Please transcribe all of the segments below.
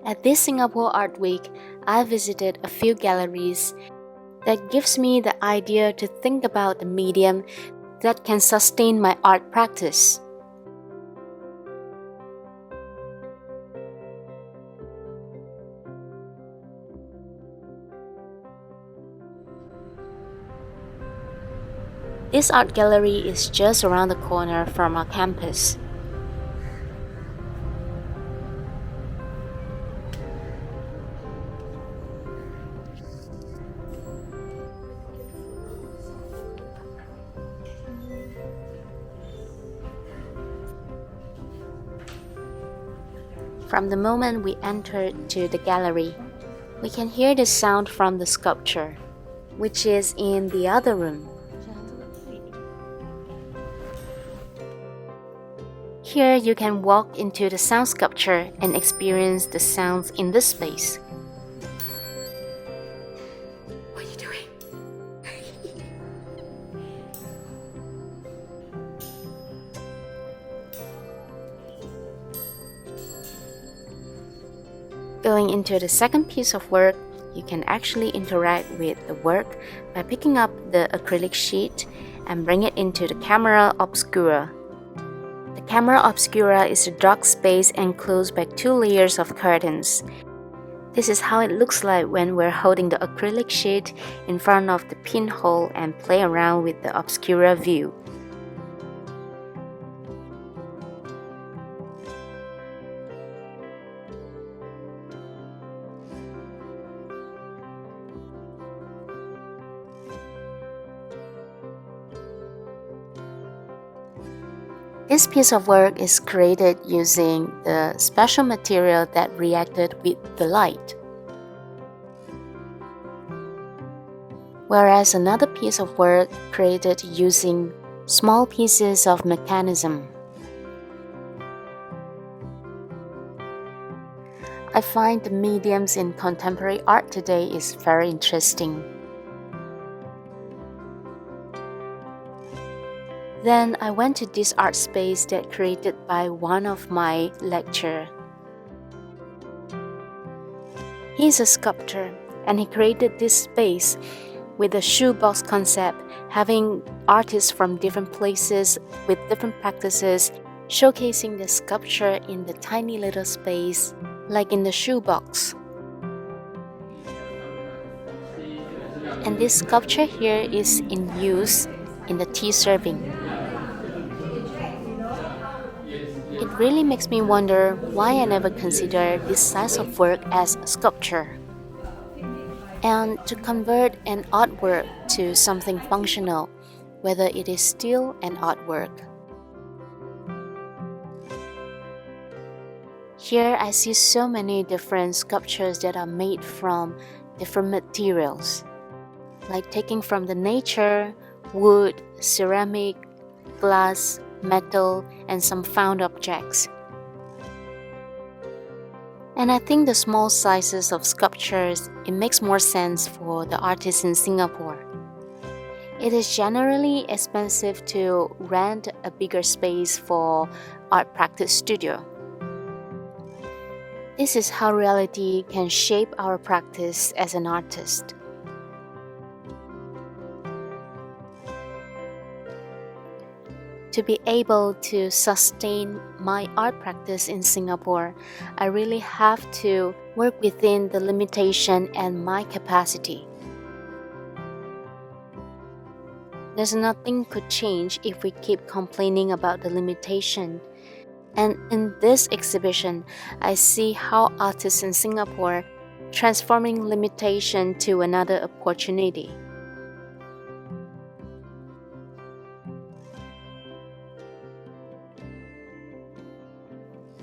At this Singapore Art Week, I visited a few galleries that gives me the idea to think about the medium that can sustain my art practice. This art gallery is just around the corner from our campus. From the moment we entered to the gallery, we can hear the sound from the sculpture, which is in the other room. Here you can walk into the sound sculpture and experience the sounds in this space. What are you doing? Going into the second piece of work, you can actually interact with the work by picking up the acrylic sheet and bring it into the camera obscura. The camera obscura is a dark space enclosed by 2 layers of curtains. This is how it looks like when we're holding the acrylic sheet in front of the pinhole and play around with the obscura view. This piece of work is created using the special material that reacted with the light. Whereas another piece of work created using small pieces of mechanism. I find the mediums in contemporary art today is very interesting. Then I went to this art space that created by one of my lecturer. He's a sculptor and he created this space with a shoebox concept, having artists from different places with different practices showcasing the sculpture in the tiny little space, like in the shoebox. And this sculpture here is in use in the tea serving. It really makes me wonder why I never considered this size of work as sculpture. And to convert an artwork to something functional, whether it is still an artwork. Here I see so many different sculptures that are made from different materials, like taking from the nature, wood, ceramic, glass, metal, and some found objects. And I think the small sizes of sculptures, it makes more sense for the artists in Singapore. It is generally expensive to rent a bigger space for art practice studio. This is how reality can shape our practice as an artist. To be able to sustain my art practice in Singapore, I really have to work within the limitation and my capacity. There's nothing could change if we keep complaining about the limitation. And in this exhibition, I see how artists in Singapore transforming limitation to another opportunity.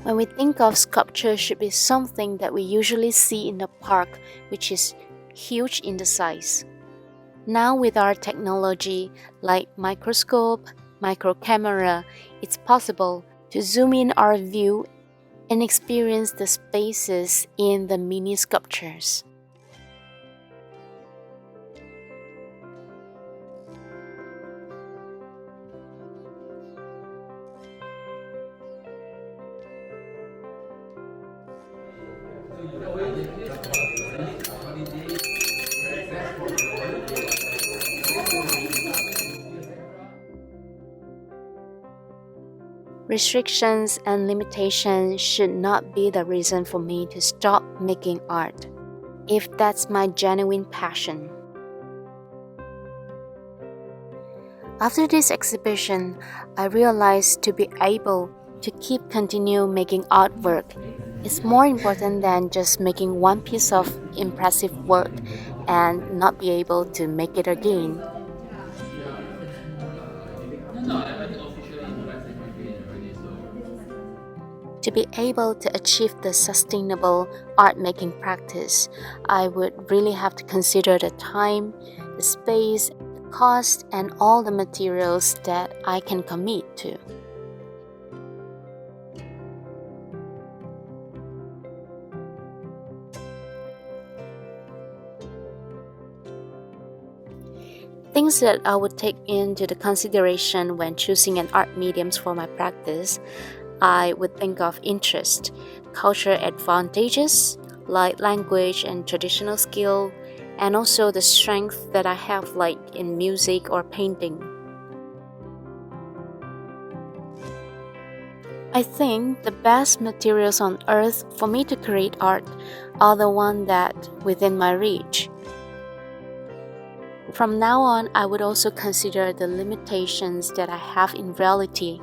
When we think of sculpture, should be something that we usually see in the park, which is huge in the size. Now with our technology like microscope, micro camera, it's possible to zoom in our view and experience the spaces in the mini sculptures. Restrictions and limitations should not be the reason for me to stop making art, if that's my genuine passion. After this exhibition, I realized to be able to continue making artwork is more important than just making one piece of impressive work and not be able to make it again. To be able to achieve the sustainable art making practice, I would really have to consider the time, the space, the cost, and all the materials that I can commit to. Things that I would take into the consideration when choosing an art mediums for my practice, I would think of interest, cultural advantages like language and traditional skill, and also the strength that I have like in music or painting. I think the best materials on earth for me to create art are the ones that within my reach. From now on, I would also consider the limitations that I have in reality.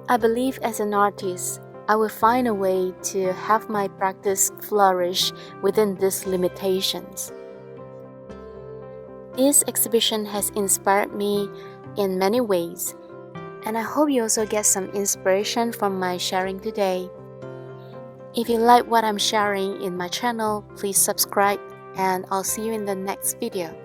I believe as an artist, I will find a way to have my practice flourish within these limitations. This exhibition has inspired me in many ways, and I hope you also get some inspiration from my sharing today. If you like what I'm sharing in my channel, please subscribe, and I'll see you in the next video.